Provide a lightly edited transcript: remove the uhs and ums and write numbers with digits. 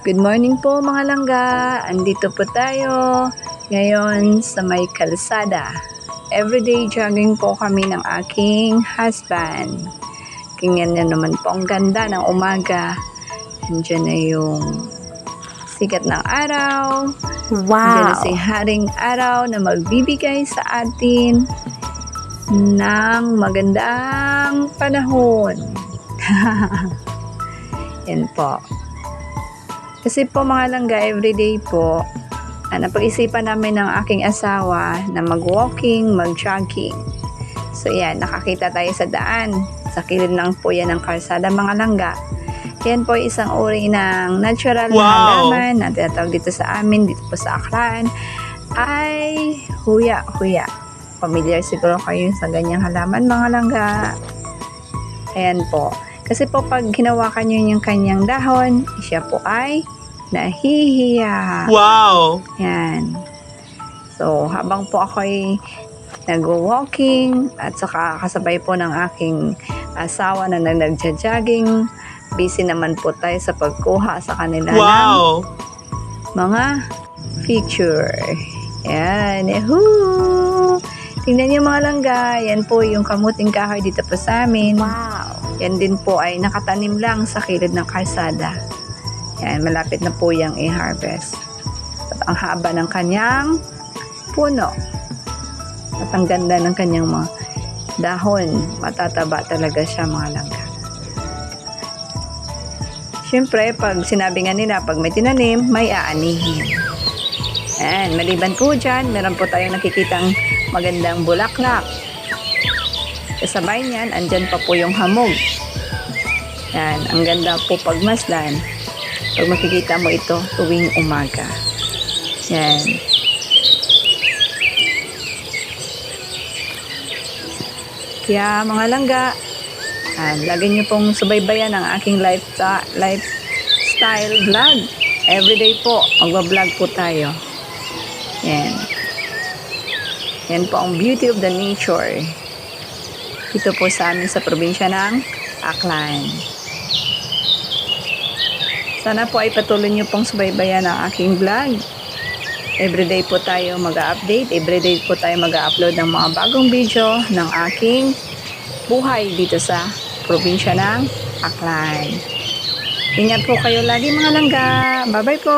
Good morning po mga langga. Andito po tayo ngayon sa may kalsada. Everyday jogging po kami ng aking husband. Tingnan niyo naman po ang ganda ng umaga. Andiyan na yung sikat ng araw. Andiyan na si Haring Araw na magbibigay sa atin ng magandang panahon. Yan po. Kasi po mga langga, everyday po, napag-isipan namin ng aking asawa na mag-walking, mag-jogging. So yan, nakakita tayo sa daan. Sa kilid lang po yan ng kalsada mga langga. Yan po isang uri ng natural na halaman na tinatawag dito sa amin, dito po sa Aklan, ay huya-huya. Familiar siguro kayo sa ganyang halaman mga langga. Ayan po. Kasi po pag hinawakan nyo yung kanyang dahon, siya po ay nahihiya. Wow! Yan. So, habang po ako'y nag-walking at saka kasabay po ng aking asawa na nag-jogging, busy naman po tayo sa pagkuha sa kanila ng mga picture. Yan. Yahoo! Tingnan niyo mga langga. Yan po yung kamuting kahoy dito po sa amin. Wow! Yan din po ay nakatanim lang sa kilid ng kalsada. Yan, malapit na po yung i-harvest. At ang haba ng kanyang puno. At ang ganda ng kanyang mga dahon. Matataba talaga siya mga langga. Siyempre, pag sinabi nga nila, pag may tinanim, may aanihin. Yan, maliban po dyan, meron po tayong nakikitang magandang bulaklak. Kasabay niyan, andyan pa po yung hamog. Yan, ang ganda po pagmasdan. Pag makikita mo ito tuwing umaga. Yan. Kaya mga langga, lagi niyo pong subaybayan ang aking lifestyle vlog. Everyday po, magbablog po tayo. Yan. Yan po ang beauty of the nature. Dito po sa amin sa probinsya ng Aklan. Sana po ay patuloy niyo pong subaybayan ang aking vlog. Everyday po tayo mag-update. Everyday po tayo mag-upload ng mga bagong video ng aking buhay dito sa probinsya ng Aklan. Ingat po kayo lagi mga langga. Bye-bye po!